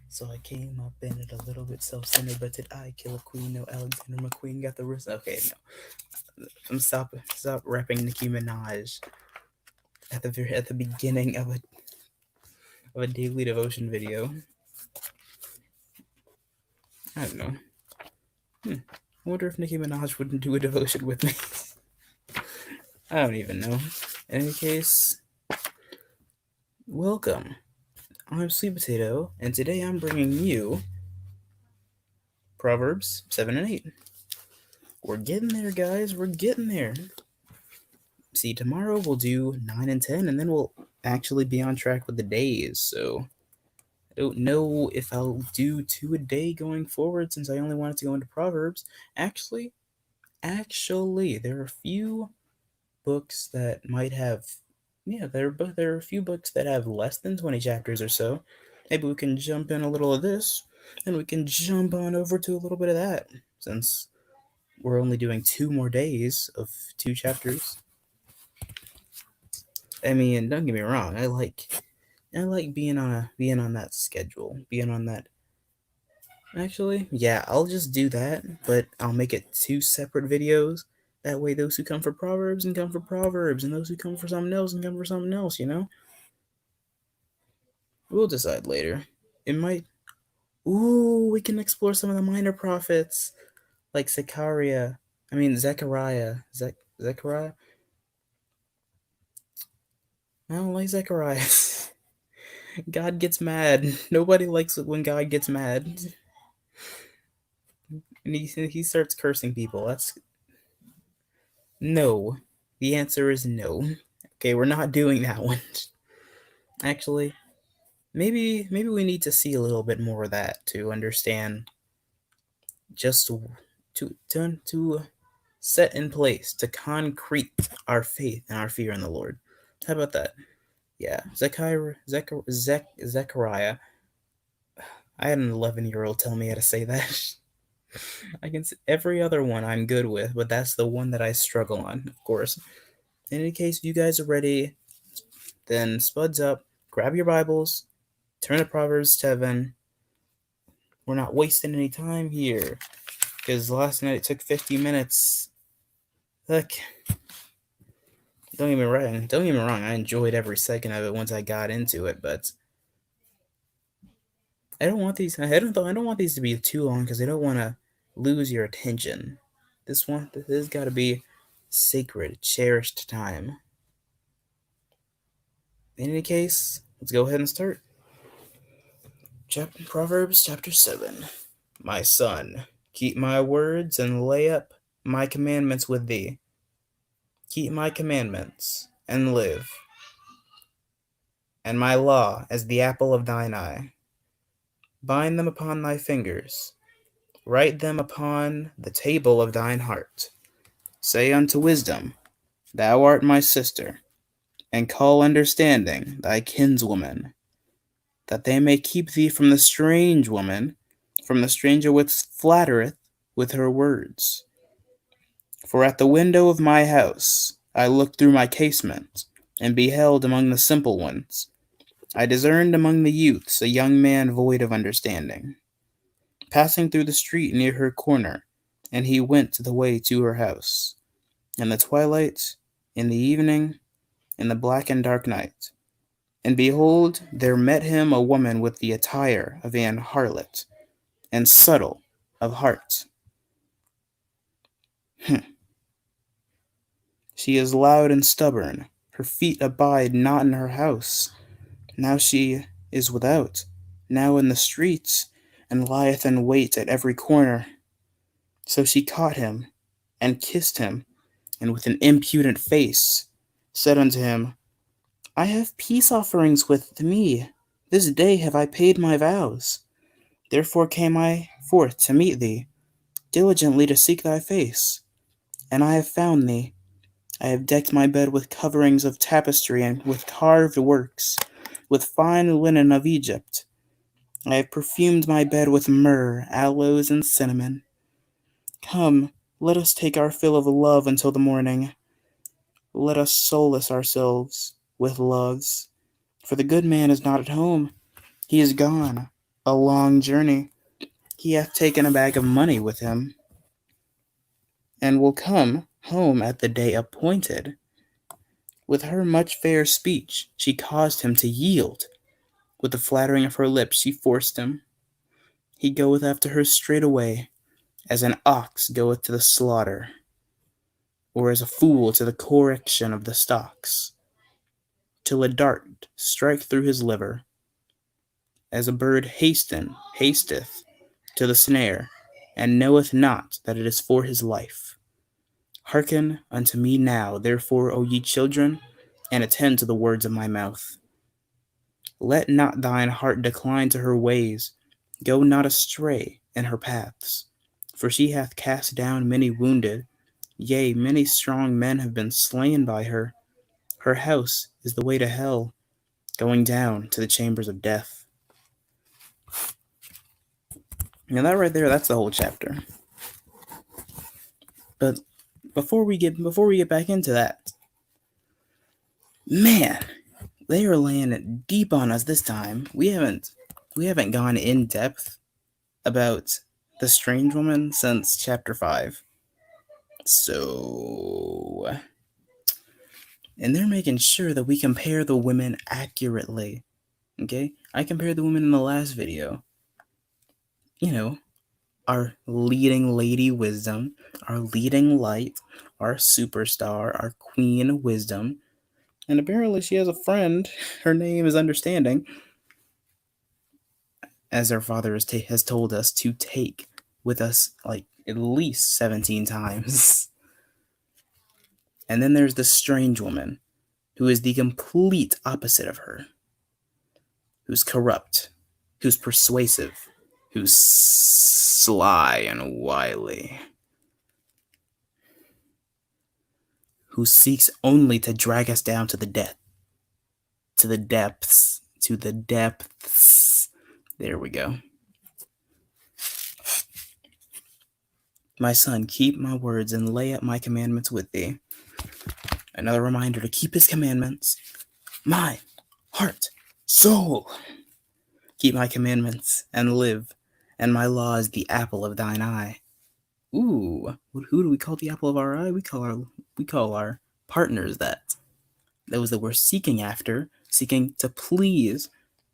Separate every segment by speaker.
Speaker 1: So I came up in it a little bit self-centered, but did I kill a queen? No, Alexander McQueen got the wrist. Okay, no. Stop rapping Nicki Minaj at the beginning of a daily devotion video. I don't know. I wonder if Nicki Minaj wouldn't do a devotion with me. I don't even know. In any case, welcome. I'm Sweet Potato, and today I'm bringing you Proverbs 7 and 8. We're getting there, guys. We're getting there. See, tomorrow we'll do 9 and 10, and then we'll actually be on track with the days. So I don't know if I'll do 2 a day going forward since I only wanted to go into Proverbs. Actually, there are a few books that might have, there are a few books that have less than 20 chapters or so. Maybe we can jump in a little of this, and we can jump on over to a little bit of that, since we're only doing 2 more days of 2 chapters. I mean, don't get me wrong, I like being on that schedule, being on that. Actually, yeah, I'll just do that, but I'll make it 2 separate videos. That way, those who come for Proverbs and come for Proverbs, and those who come for something else and come for something else, you know? We'll decide later. It might. Ooh, we can explore some of the minor prophets, like Zechariah. Zechariah? I don't like Zechariah. God gets mad. Nobody likes it when God gets mad. And he starts cursing people. That's no. The answer is no. Okay, we're not doing that one. Actually, maybe we need to see a little bit more of that to understand just to set in place to concrete our faith and our fear in the Lord. How about that? Yeah, Zechariah. I had an 11-year-old tell me how to say that. I can say every other one I'm good with, but that's the one that I struggle on, of course. In any case, if you guys are ready, then spuds up, grab your Bibles, turn to Proverbs 7. We're not wasting any time here, because last night it took 50 minutes. Look, don't get me wrong, I enjoyed every second of it once I got into it, but I don't want these to be too long because I don't want to lose your attention. This has got to be sacred, cherished time. In any case, let's go ahead and start. Proverbs chapter 7. My son, keep my words and lay up my commandments with thee. Keep my commandments and live, and my law as the apple of thine eye. Bind them upon thy fingers, write them upon the table of thine heart. Say unto wisdom, thou art my sister, and call understanding thy kinswoman, that they may keep thee from the strange woman, from the stranger which flattereth with her words. For at the window of my house I looked through my casement, and beheld among the simple ones. I discerned among the youths a young man void of understanding, passing through the street near her corner, and he went the way to her house. In the twilight, in the evening, in the black and dark night. And behold, there met him a woman with the attire of an harlot, and subtle of heart. She is loud and stubborn, her feet abide not in her house. Now she is without, now in the streets, and lieth in wait at every corner. So she caught him, and kissed him, and with an impudent face said unto him, I have peace offerings with me. This day have I paid my vows. Therefore came I forth to meet thee, diligently to seek thy face. And I have found thee. I have decked my bed with coverings of tapestry and with carved works, with fine linen of Egypt. I have perfumed my bed with myrrh, aloes, and cinnamon. Come, let us take our fill of love until the morning. Let us solace ourselves with loves. For the good man is not at home. He is gone. a long journey. He hath taken a bag of money with him, and will come home at the day appointed. With her much fair speech she caused him to yield. With the flattering of her lips she forced him. He goeth after her straightway, as an ox goeth to the slaughter, or as a fool to the correction of the stocks, till a dart strike through his liver, as a bird hasteth to the snare, and knoweth not that it is for his life. Hearken unto me now, therefore, O ye children, and attend to the words of my mouth. Let not thine heart decline to her ways, go not astray in her paths. For she hath cast down many wounded, yea, many strong men have been slain by her. Her house is the way to hell, going down to the chambers of death. Now that right there, that's the whole chapter. But before we get back into that, man, they are laying it deep on us this time. We haven't gone in depth about the strange woman since chapter 5. So, and they're making sure that we compare the women accurately. Okay? I compared the women in the last video. You know, our leading lady wisdom, our leading light, our superstar, our queen wisdom. And apparently she has a friend. Her name is Understanding. As our father has told us to take with us like at least 17 times. And then there's the strange woman, who is the complete opposite of her, who's corrupt, who's persuasive, who's sly and wily, who seeks only to drag us down to the depths. There we go. My son, keep my words and lay up my commandments with thee. Another reminder to keep his commandments. Mind, heart, soul. Keep my commandments and live, and my law is the apple of thine eye. Ooh, who do we call the apple of our eye? We call our partners that. Those that we're seeking after, seeking to please.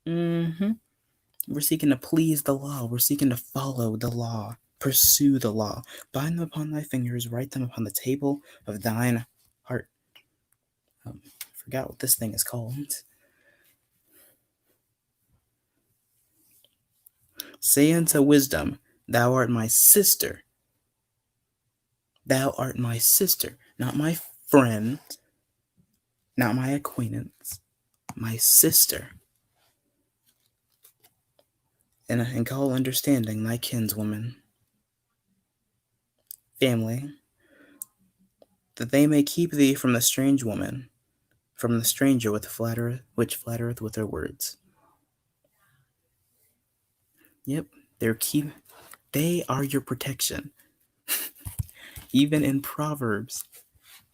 Speaker 1: We're seeking to please the law. We're seeking to follow the law, pursue the law. Bind them upon thy fingers, write them upon the table of thine heart. I forgot what this thing is called. Say unto wisdom, thou art my sister. Thou art my sister, not my friend, not my acquaintance, my sister. And call understanding thy kinswoman. Family, that they may keep thee from the strange woman, from the stranger which flattereth with her words. Yep, they are your protection. Even in Proverbs,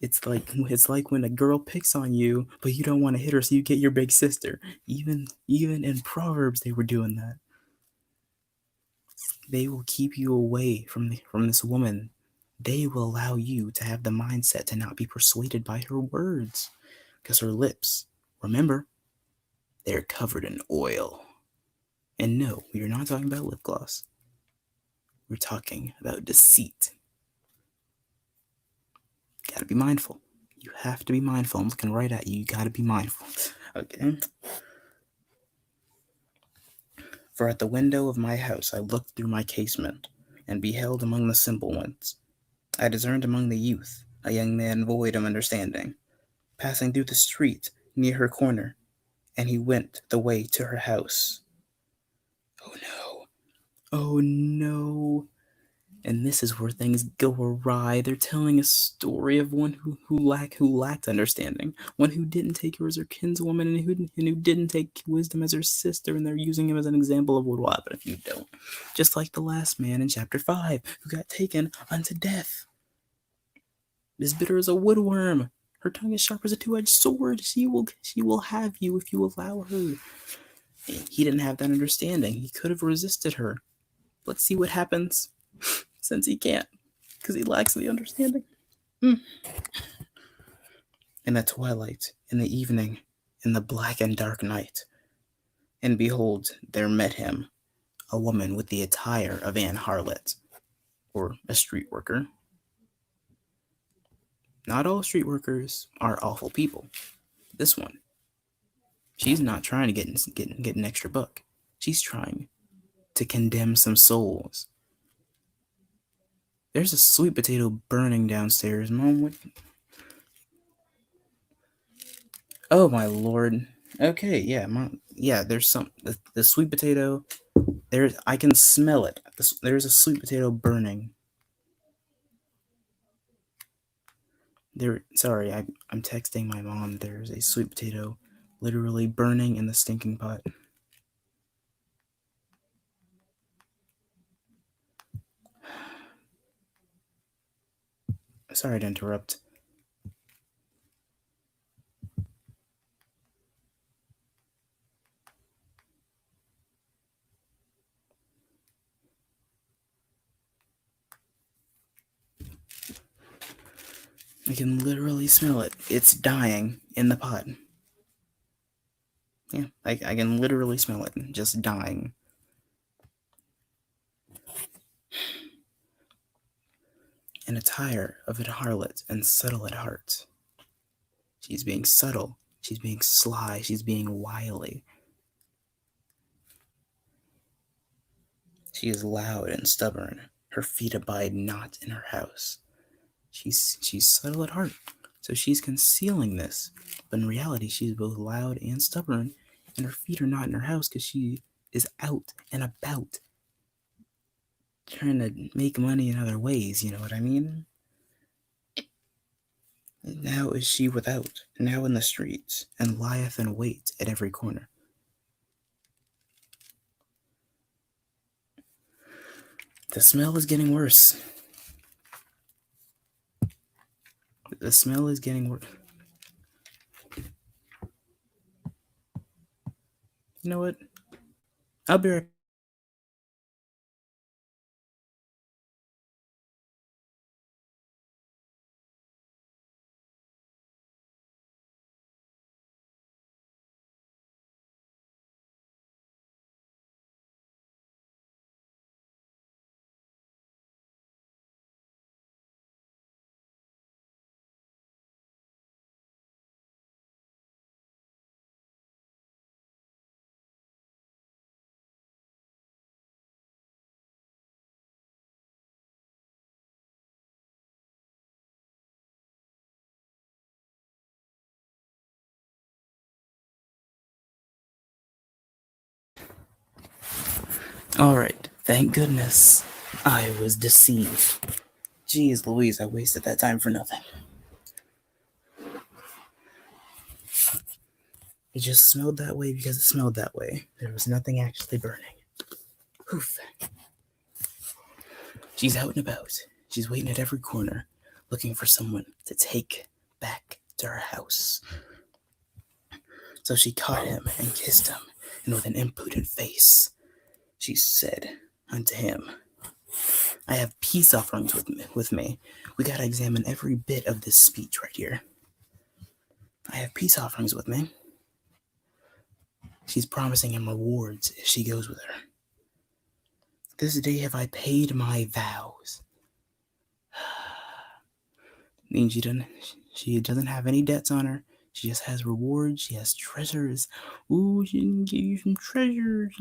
Speaker 1: it's like when a girl picks on you, but you don't want to hit her, so you get your big sister. Even in Proverbs, they were doing that. They will keep you away from this woman. They will allow you to have the mindset to not be persuaded by her words, because her lips, remember, they're covered in oil. And no, we're not talking about lip gloss. We're talking about deceit. You gotta be mindful. You have to be mindful. I'm looking right at you. You gotta be mindful. Okay. For at the window of my house I looked through my casement, and beheld among the simple ones. I discerned among the youth a young man void of understanding, passing through the street near her corner, and he went the way to her house. Oh no. Oh no. And this is where things go awry. They're telling a story of one who lacked understanding, one who didn't take her as her kinswoman, and who didn't take wisdom as her sister, and they're using him as an example of what will happen if you don't. Just like the last man in chapter 5, who got taken unto death. As bitter as a woodworm. Her tongue is sharp as a two-edged sword. She will have you if you allow her. He didn't have that understanding. He could have resisted her. Let's see what happens since he can't, because he lacks the understanding. In the twilight, in the evening, in the black and dark night, and behold, there met him a woman with the attire of an harlot, or a street worker. Not all street workers are awful people. This one, she's not trying to get an extra buck. She's trying to condemn some souls. There's a sweet potato burning downstairs, Mom. What? Oh my lord. Okay, yeah, Mom. Yeah, there's the sweet potato. I can smell it. There's a sweet potato burning. Sorry, I'm texting my mom. There's a sweet potato literally burning in the stinking pot. Sorry to interrupt. I can literally smell it. It's dying in the pot. Yeah, I can literally smell it. Just dying. An attire of a harlot and subtle at heart. She's being subtle. She's being sly. She's being wily. She is loud and stubborn. Her feet abide not in her house. She's subtle at heart, so she's concealing this. But in reality, she's both loud and stubborn, and her feet are not in her house because she is out and about, trying to make money in other ways. You know what I mean? And now is she without, now in the streets, and lieth in wait at every corner. The smell is getting worse. The smell is getting worse. You know what? I'll be right. All right. Thank goodness I was deceived. Jeez Louise, I wasted that time for nothing. It just smelled that way because it smelled that way. There was nothing actually burning. Oof. She's out and about. She's waiting at every corner, looking for someone to take back to her house. So she caught him and kissed him, and with an impudent face, she said unto him, I have peace offerings with me. We gotta examine every bit of this speech right here. I have peace offerings with me. She's promising him rewards if she goes with her. This day have I paid my vows. Means she doesn't have any debts on her. She just has rewards. She has treasures. Ooh, she can give you some treasures.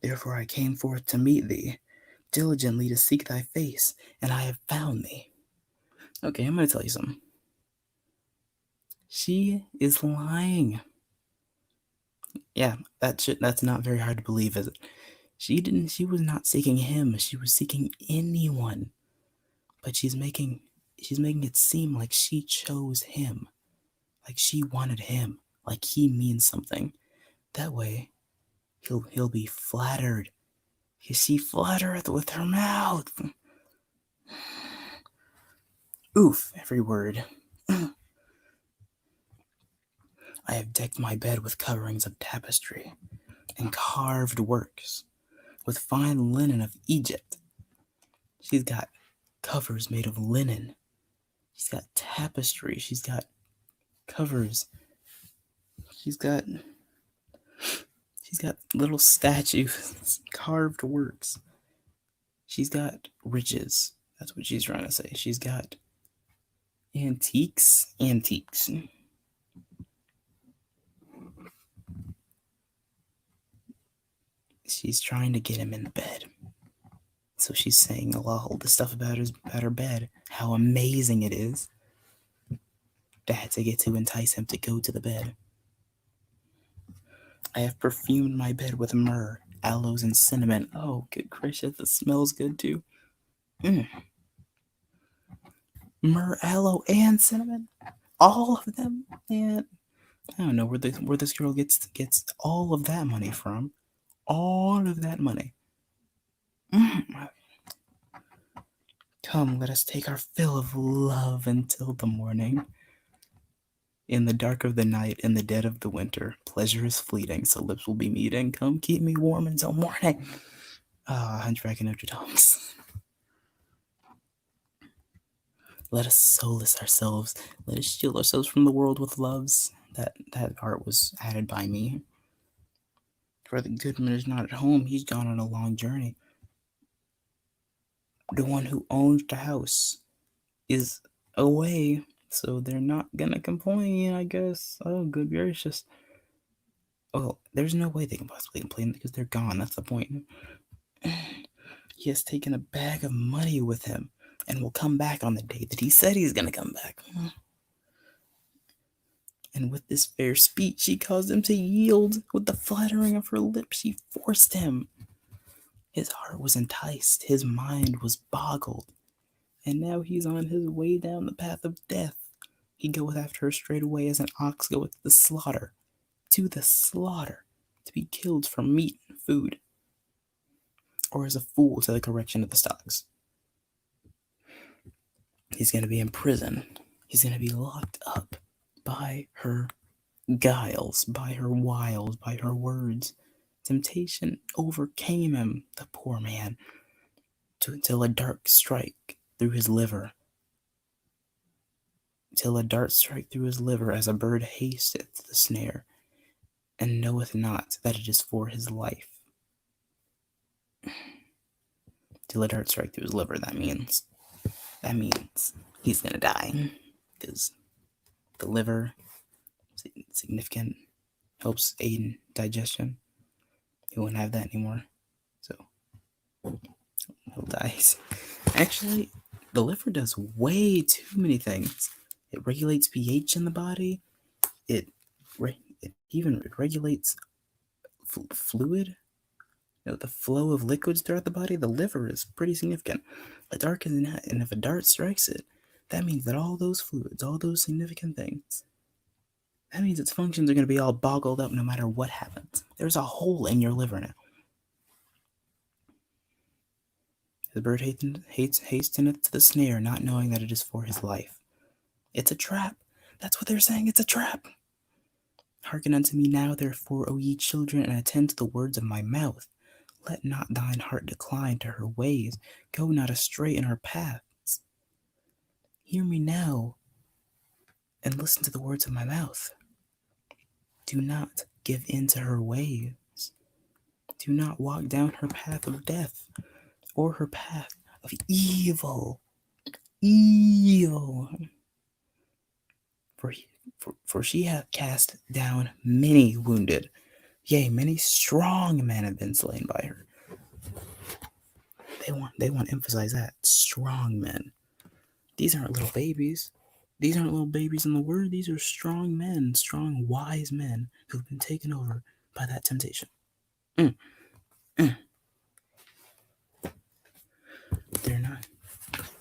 Speaker 1: Therefore I came forth to meet thee, diligently to seek thy face, and I have found thee. Okay, I'm going to tell you something. She is lying. Yeah, that's not very hard to believe, is it? She was not seeking him. She was seeking anyone. But she's making it seem like she chose him. Like she wanted him. Like he means something. That way, he'll be flattered. She flattereth with her mouth. Oof, every word. I have decked my bed with coverings of tapestry and carved works with fine linen of Egypt. She's got covers made of linen. She's got tapestry. She's got covers. She's got little statues, carved works. She's got riches. That's what she's trying to say. She's got antiques. She's trying to get him in bed. So she's saying all the stuff about her bed, how amazing it is to get to entice him to go to the bed. I have perfumed my bed with myrrh, aloes, and cinnamon. Oh, good gracious, it smells good too. Myrrh, aloe, and cinnamon, all of them. And I don't know where this girl gets all of that money from. All of that money. Come, let us take our fill of love until the morning. In the dark of the night, in the dead of the winter, pleasure is fleeting, so lips will be meeting. Come keep me warm until morning. Hunchback of Notre Dame. Let us solace ourselves. Let us shield ourselves from the world with loves. That art was added by me. For the goodman is not at home, he's gone on a long journey. The one who owns the house is away, so they're not gonna complain, I guess. Oh, good gracious. Well, there's no way they can possibly complain because they're gone. That's the point. He has taken a bag of money with him and will come back on the day that he said he's gonna come back. And with this fair speech, she caused him to yield. With the flattering of her lips, she forced him. His heart was enticed, his mind was boggled, and now he's on his way down the path of death. He goeth after her straightway as an ox goeth to the slaughter, to be killed for meat and food, or as a fool to the correction of the stocks. He's going to be in prison. He's going to be locked up by her guiles, by her wiles, by her words. Temptation overcame him, the poor man, till a dart strike through his liver. Till a dart strike through his liver, as a bird hasteth to the snare, and knoweth not that it is for his life. Till a dart strike through his liver, that means he's gonna die, because the liver, significant, helps aid in digestion. He won't have that anymore, so he'll die. Actually, the liver does way too many things. It regulates pH in the body. It regulates fluid. The flow of liquids throughout the body. The liver is pretty significant. A dart is not, and if a dart strikes it, that means that all those fluids, all those significant things, that means its functions are going to be all boggled up no matter what happens. There's a hole in your liver now. The bird hasteneth to the snare, not knowing that it is for his life. It's a trap. That's what they're saying. It's a trap. Hearken unto me now, therefore, O ye children, and attend to the words of my mouth. Let not thine heart decline to her ways. Go not astray in her paths. Hear me now, and listen to the words of my mouth. Do not give in to her ways. Do not walk down her path of death, or her path of evil. For she hath cast down many wounded. Yea, many strong men have been slain by her. They want to emphasize that. Strong men. These aren't little babies. These aren't little babies in the word. These are strong men, strong, wise men who've been taken over by that temptation. They're not.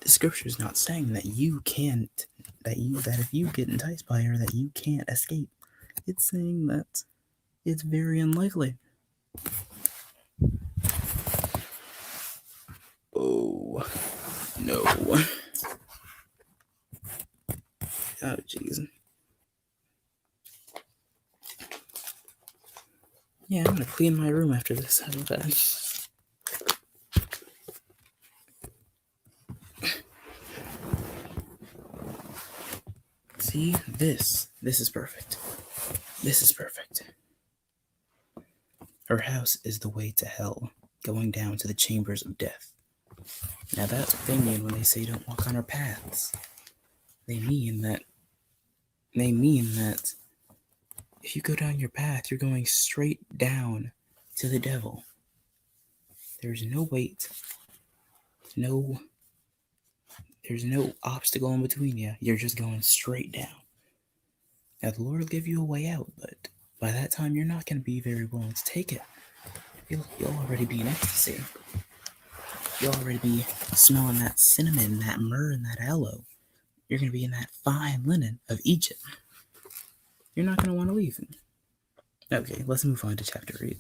Speaker 1: The scripture is not saying that you can't, that if you get enticed by her, that you can't escape. It's saying that it's very unlikely. Oh, no. Oh, jeez. Yeah, I'm gonna clean my room after this. How's that? See, this is perfect. This is perfect. Her house is the way to hell, going down to the chambers of death. Now that's what they mean when they say don't walk on her paths. They mean that if you go down your path, you're going straight down to the devil. There's no wait, there's no obstacle in between you. You're just going straight down. Now the Lord will give you a way out, but by that time you're not going to be very willing to take it. You'll already be in ecstasy. You'll already be smelling that cinnamon, that myrrh, and that aloe. You're going to be in that fine linen of Egypt. You're not going to want to leave. Okay, let's move on to chapter 8.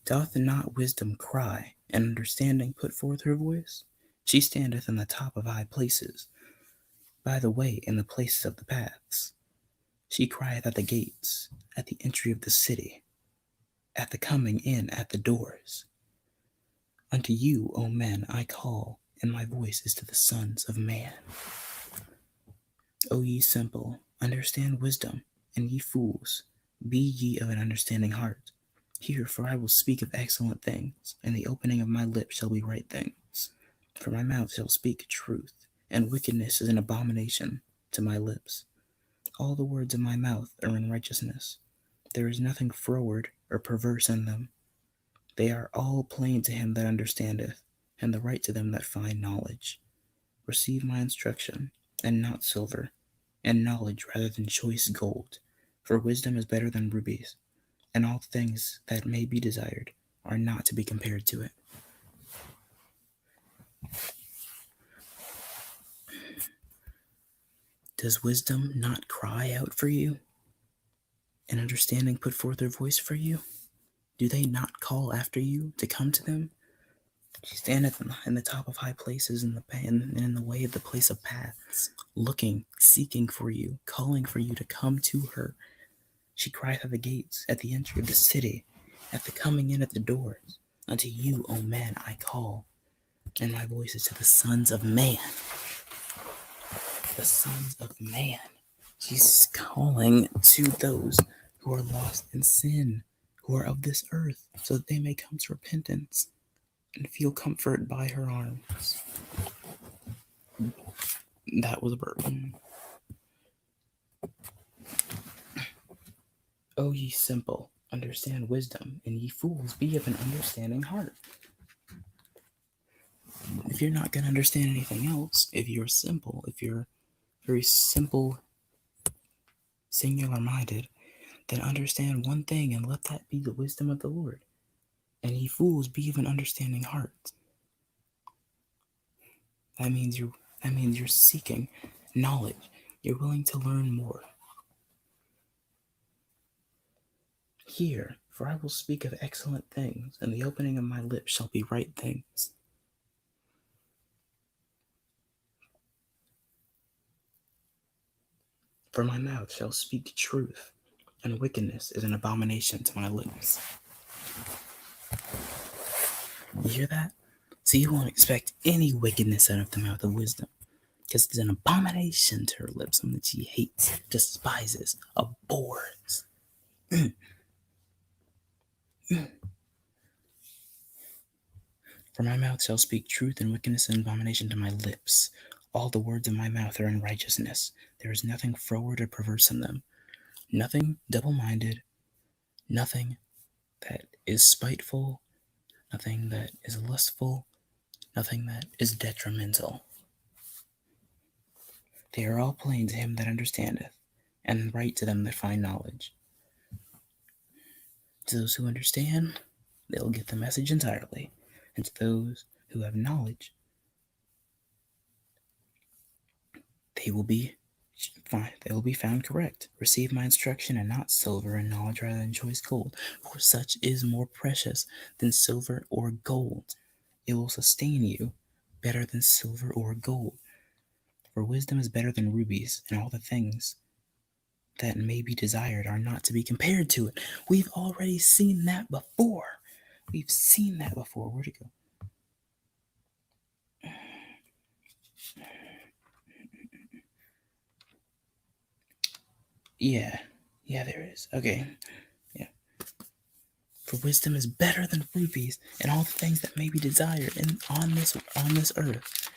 Speaker 1: Doth not wisdom cry, and understanding put forth her voice? She standeth in the top of high places, by the way in the places of the paths. She crieth at the gates, at the entry of the city, at the coming in at the doors. Unto you, O men, I call, and my voice is to the sons of man. O ye simple, understand wisdom, and ye fools, be ye of an understanding heart. Hear, for I will speak of excellent things, and the opening of my lips shall be right things. For my mouth shall speak truth, and wickedness is an abomination to my lips. All the words of my mouth are in righteousness. There is nothing froward or perverse in them. They are all plain to him that understandeth, and the right to them that find knowledge. Receive my instruction, and not silver, and knowledge rather than choice gold. For wisdom is better than rubies, and all things that may be desired are not to be compared to it. Does wisdom not cry out for you, and understanding put forth their voice for you? Do they not call after you to come to them? She standeth in the top of high places, in the way of the place of paths, looking, seeking for you, calling for you to come to her. She crieth at the gates, at the entry of the city, at the coming in at the doors. Unto you, O men, I call, and my voice is to the sons of man. The sons of man. She's calling to those who are lost in sin, who are of this earth, so that they may come to repentance and feel comfort by her arms. That was a burden. O ye simple, understand wisdom, and ye fools, be of an understanding heart. If you're not going to understand anything else, if you're simple, if you're very simple, singular-minded, then understand one thing and let that be the wisdom of the Lord. And ye fools, be of an understanding heart. That means you're seeking knowledge. You're willing to learn more. Hear, for I will speak of excellent things, and the opening of my lips shall be right things. For my mouth shall speak truth, and wickedness is an abomination to my lips. You hear that? So you won't expect any wickedness out of the mouth of wisdom, because it's an abomination to her lips, something that she hates, despises, abhors. For my mouth shall speak truth, and wickedness and abomination to my lips. All the words of my mouth are in righteousness. There is nothing froward or perverse in them, nothing double-minded, nothing that is spiteful, nothing that is lustful, nothing that is detrimental. They are all plain to him that understandeth, and right to them that find knowledge. To those who understand, they'll get the message entirely, and to those who have knowledge, they will be found correct. Receive my instruction, and not silver, and knowledge rather than choice gold, for such is more precious than silver or gold. It will sustain you better than silver or gold. For wisdom is better than rubies, and all the things that may be desired are not to be compared to it. We've already seen that before. We've seen that before. Where'd it go? Yeah. Yeah, there it is. Okay. Yeah. For wisdom is better than rubies, and all the things that may be desired on this earth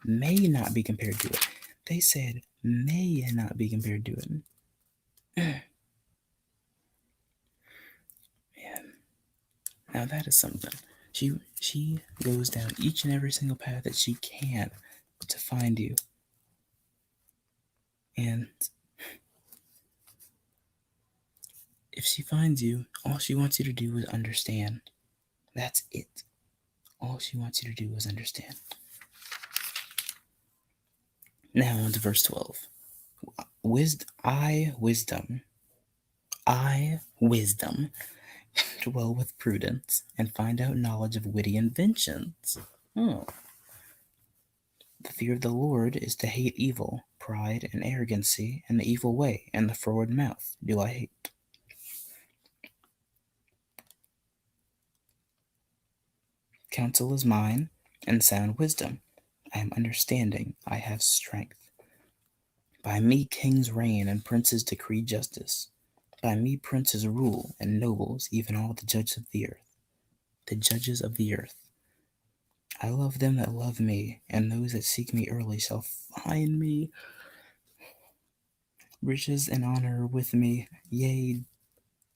Speaker 1: may not be compared to it. They said may not be compared to it. Man, now that is something. She goes down each and every single path that she can to find you. And if she finds you, all she wants you to do is understand. That's it. All she wants you to do is understand. Now on to verse 12. I, wisdom, dwell with prudence, and find out knowledge of witty inventions. Oh. The fear of the Lord is to hate evil, pride and arrogancy, and the evil way, and the froward mouth do I hate. Counsel is mine, and sound wisdom. I am understanding, I have strength. By me kings reign, and princes decree justice. By me princes rule, and nobles, even all the judges of the earth. The judges of the earth. I love them that love me, and those that seek me early shall find me. Riches and honor with me, yea,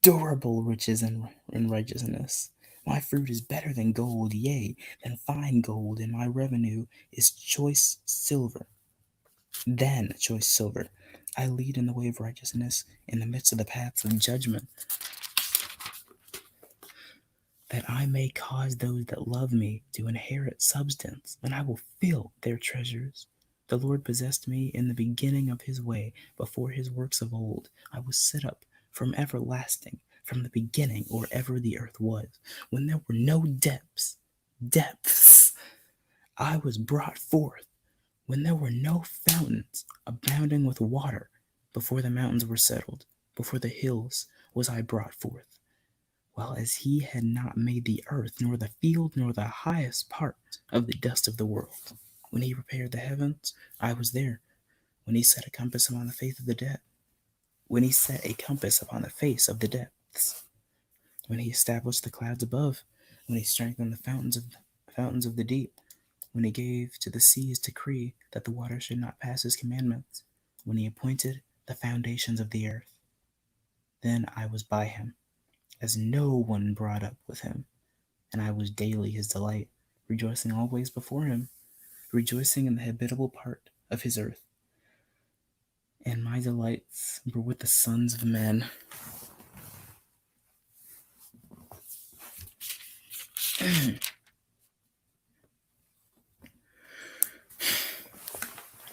Speaker 1: durable riches and righteousness. My fruit is better than gold, yea, than fine gold, and my revenue is choice silver. I lead in the way of righteousness in the midst of the paths of judgment, that I may cause those that love me to inherit substance, and I will fill their treasures. The Lord possessed me in the beginning of his way, before his works of old. I was set up from everlasting, from the beginning, or ever the earth was, when there were no depths. I was brought forth, when there were no fountains abounding with water. Before the mountains were settled, before the hills was I brought forth. Well, as he had not made the earth, nor the field, nor the highest part of the dust of the world. When he prepared the heavens, I was there. When he set a compass upon the face of the depth, when he set a compass upon the face of the depths, when he established the clouds above, when he strengthened the fountains of the deep, when he gave to the sea his decree that the water should not pass his commandments, when he appointed the foundations of the earth. Then I was by him, as no one brought up with him, and I was daily his delight, rejoicing always before him, rejoicing in the habitable part of his earth. And my delights were with the sons of men.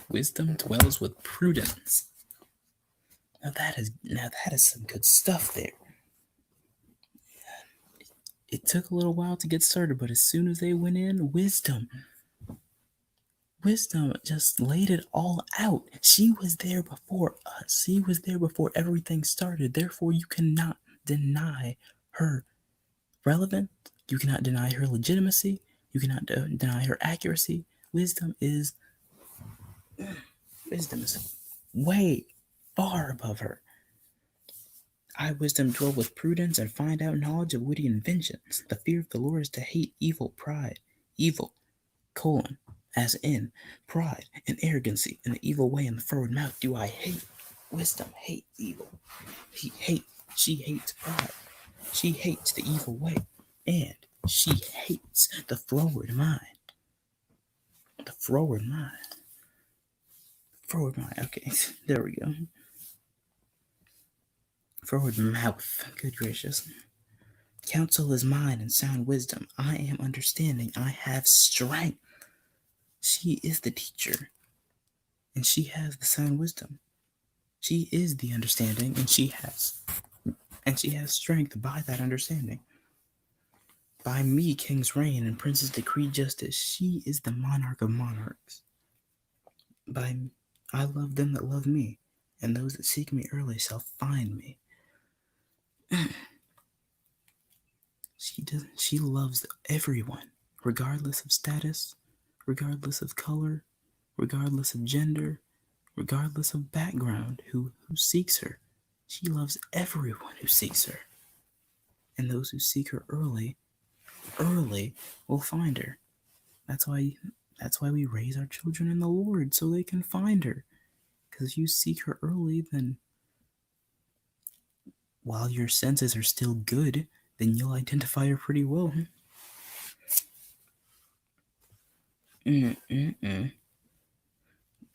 Speaker 1: Wisdom dwells with prudence. Now that is some good stuff there. It took a little while to get started, but as soon as they went in, wisdom just laid it all out. She was there before us. She was there before everything started. Therefore, you cannot deny her relevance. You cannot deny her legitimacy. You cannot deny her accuracy. Wisdom is way far above her. I, wisdom, dwell with prudence and find out knowledge of witty inventions. The fear of the Lord is to hate evil, pride, evil, as in pride and arrogancy and the evil way and the froward mouth do I hate. Wisdom hates evil. She hates pride. She hates the evil way. And she hates the froward mind. The froward mind. Froward mind. Okay, there we go. Froward mouth. Good gracious. Counsel is mine and sound wisdom. I am understanding. I have strength. She is the teacher. And she has the sound wisdom. She is the understanding, and she has strength by that understanding. By me kings reign and princes decree justice. She is the monarch of monarchs. I love them that love me, and those that seek me early shall find me. She loves everyone, regardless of status, regardless of color, regardless of gender, regardless of background, who seeks her. She loves everyone who seeks her. And those who seek her early will find her. That's why we raise our children in the Lord, so they can find her. Because if you seek her early, then while your senses are still good, then you'll identify her pretty well.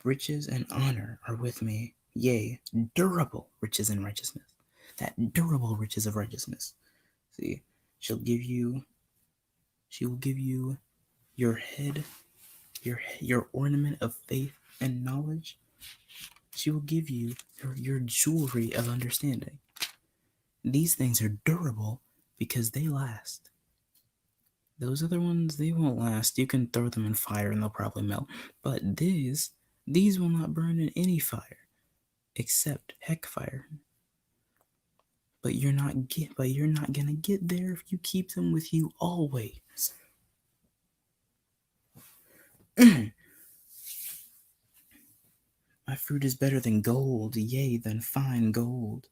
Speaker 1: Riches and honor are with me, yea, durable riches and righteousness. That durable riches of righteousness. See, she will give you your head, your ornament of faith and knowledge. She will give you your jewelry of understanding. These things are durable because they last. Those other ones, they won't last. You can throw them in fire and they'll probably melt. But these will not burn in any fire except heck fire. But you're not gonna get there if you keep them with you always. My fruit is better than gold, yea, than fine gold.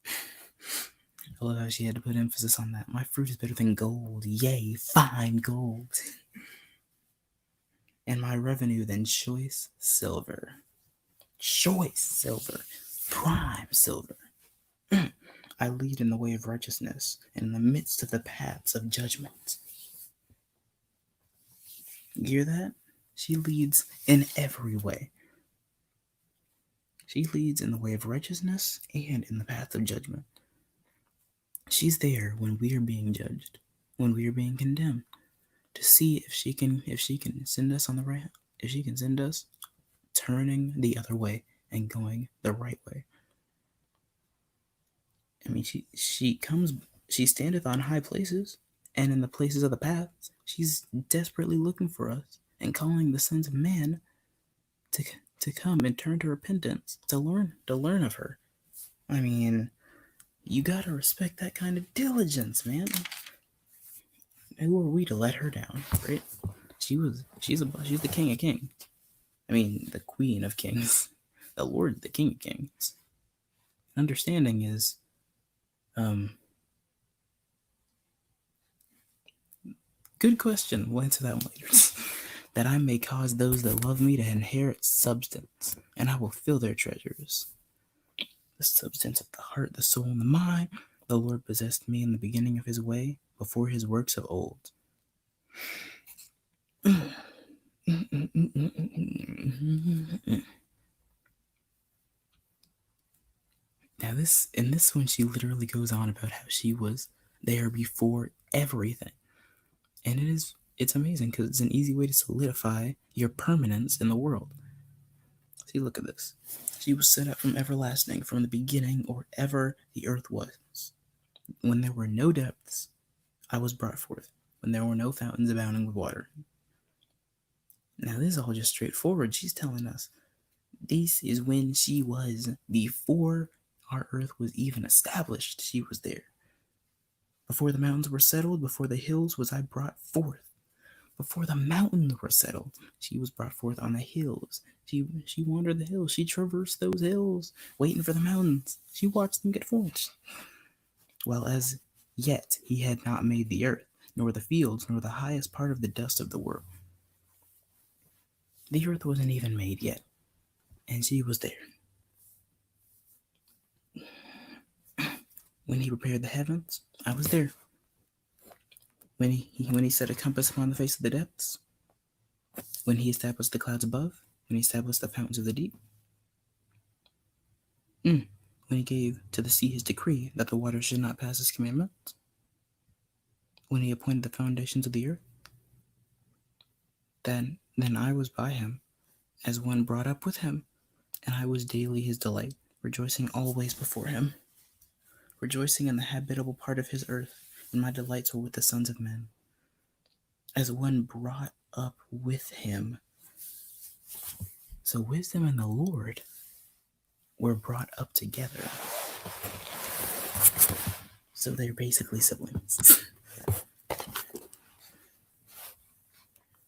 Speaker 1: I love how she had to put emphasis on that. My fruit is better than gold, yea, fine gold. And my revenue than choice silver. Choice silver. Prime silver. I lead in the way of righteousness, and in the midst of the paths of judgment. You hear that? She leads in every way. She leads in the way of righteousness and in the path of judgment. She's there when we are being judged, when we are being condemned, to see if she can send us on the right, if she can send us turning the other way and going the right way. I mean, she standeth on high places, and in the places of the paths, she's desperately looking for us and calling the sons of man to come and turn to repentance, to learn of her. I mean, you gotta respect that kind of diligence, man. Who are we to let her down, right? She's the king of kings. I mean, the queen of kings. The Lord, the king of kings. Understanding is, good question. We'll answer that one later. That I may cause those that love me to inherit substance, and I will fill their treasures. The substance of the heart, the soul, and the mind. The Lord possessed me in the beginning of his way, before his works of old. Now in this one, she literally goes on about how she was there before everything. And it's amazing because it's an easy way to solidify your permanence in the world. See, look at this. She was set up from everlasting, from the beginning or ever the earth was. When there were no depths, I was brought forth. When there were no fountains abounding with water. Now this is all just straightforward. She's telling us this is when she was before our earth was even established. She was there. Before the mountains were settled, before the hills was I brought forth. Before the mountains were settled, she was brought forth on the hills. She wandered the hills. She traversed those hills, waiting for the mountains. She watched them get formed. While as yet he had not made the earth, nor the fields, nor the highest part of the dust of the world. The earth wasn't even made yet, and she was there. When he prepared the heavens, I was there. When he set a compass upon the face of the depths, when he established the clouds above, when he established the fountains of the deep, when he gave to the sea his decree that the waters should not pass his commandments, when he appointed the foundations of the earth, then I was by him, as one brought up with him, and I was daily his delight, rejoicing always before him, rejoicing in the habitable part of his earth, and my delights were with the sons of men, as one brought up with him. So wisdom in the Lord were brought up together. So they're basically siblings.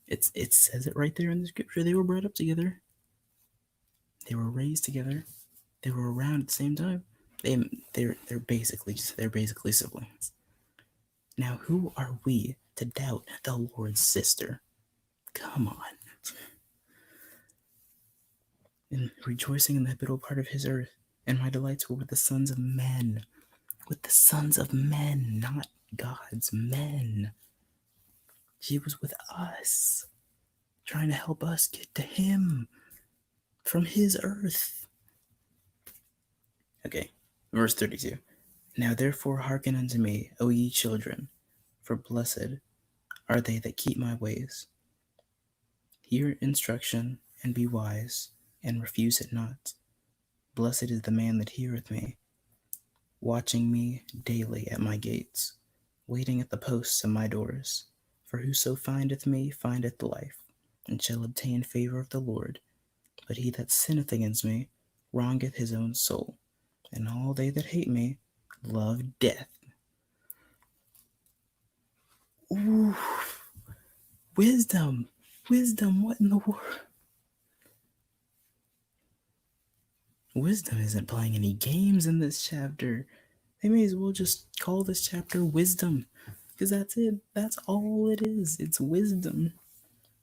Speaker 1: It says it right there in the scripture. They were brought up together. They were raised together. They were around at the same time. They're basically siblings. Now, who are we to doubt the Lord's sister? Come on. And rejoicing in the habitable part of his earth, and my delights were with the sons of men. With the sons of men, not God's men. She was with us, trying to help us get to him from his earth. Okay, verse 32. Now therefore hearken unto me, O ye children, for blessed are they that keep my ways. Hear instruction, and be wise, and refuse it not. Blessed is the man that heareth me, watching me daily at my gates, waiting at the posts of my doors. For whoso findeth me findeth life, and shall obtain favor of the Lord. But he that sinneth against me wrongeth his own soul, and all they that hate me love death. Ooh, wisdom, what in the world? Wisdom isn't playing any games in this chapter. They may as well just call this chapter wisdom, because that's it. That's all it is. It's wisdom.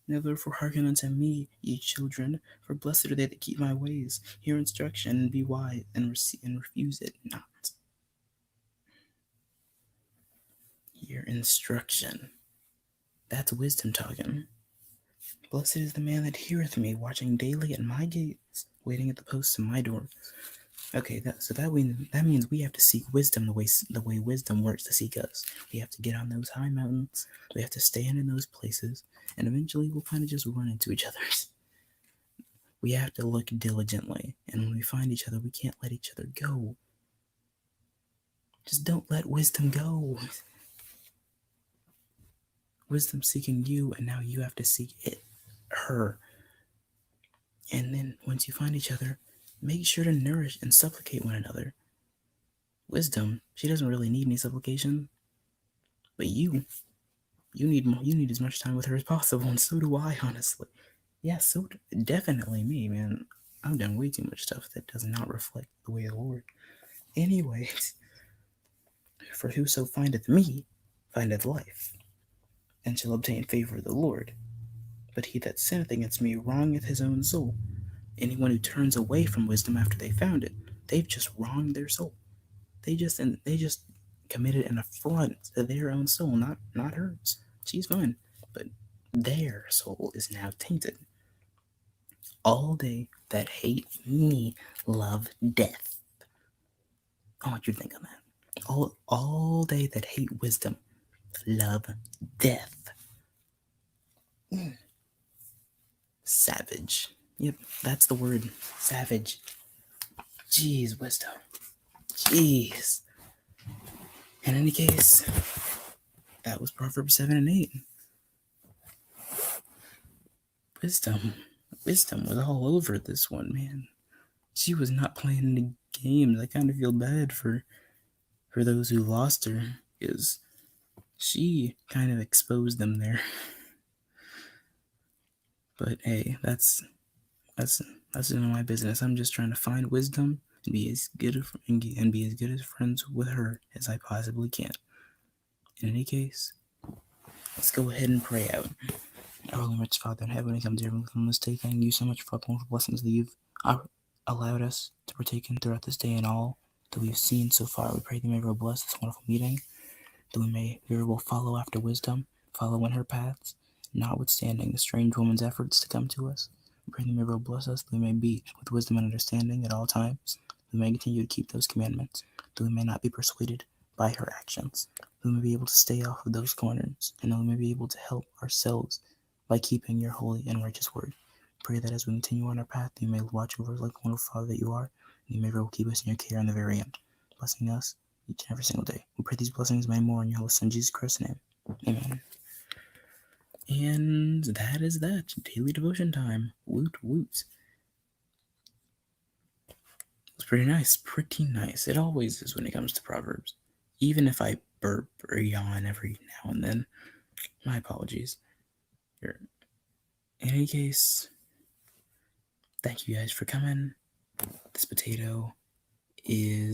Speaker 1: Now therefore hearken unto me, ye children, for blessed are they that keep my ways. Hear instruction, and be wise, and refuse it not. Hear instruction. That's wisdom talking. Blessed is the man that heareth me, watching daily at my gates, waiting at the posts of my door. Okay, that means we have to seek wisdom the way wisdom works to seek us. We have to get on those high mountains. We have to stand in those places, and eventually we'll kind of just run into each other. We have to look diligently, and when we find each other, we can't let each other go. Just don't let wisdom go. Wisdom seeking you, and now you have to seek her. And then once you find each other, make sure to nourish and supplicate one another. Wisdom, she doesn't really need any supplication, but you need as much time with her as possible, and so do I, honestly. Yeah, so definitely me, man. I've done way too much stuff that does not reflect the way of the Lord. Anyways, for whoso findeth me findeth life, and shall obtain favor of the Lord. But he that sinneth against me wrongeth his own soul. Anyone who turns away from wisdom after they found it, they've just wronged their soul. They just committed an affront to their own soul, not hers. She's fine, but their soul is now tainted. All they that hate me love death. I want you to think on that. All they that hate wisdom love death. Savage. Yep, that's the word. Savage. Jeez, wisdom. Jeez. In any case, that was Proverbs 7 and 8. Wisdom was all over this one, man. She was not playing any games. I kind of feel bad for those who lost her, because she kind of exposed them there. But hey, that's none of my business. I'm just trying to find wisdom and be as good as friends with her as I possibly can. In any case, let's go ahead and pray out. Our Holy Rich Father in heaven, I come to you with this day. Thank you so much for all the wonderful blessings that you've allowed us to partake in throughout this day and all that we've seen so far. We pray that you may bless this wonderful meeting, that we may very well follow after wisdom, follow in her paths, notwithstanding the strange woman's efforts to come to us. We pray that you may bless us, that we may be with wisdom and understanding at all times, that we may continue to keep those commandments, that we may not be persuaded by her actions, that we may be able to stay off of those corners, and that we may be able to help ourselves by keeping your holy and righteous word. Pray that as we continue on our path, you may watch over us like the wonderful Father that you are, and you may will keep us in your care in the very end, blessing us each and every single day. We pray these blessings many more in your holy Son, Jesus Christ's name. Amen. And that is that. Daily devotion time. Woot woot. Let's pretty nice. Pretty nice. It always is when it comes to Proverbs. Even if I burp or yawn every now and then. My apologies. In any case, thank you guys for coming. This potato is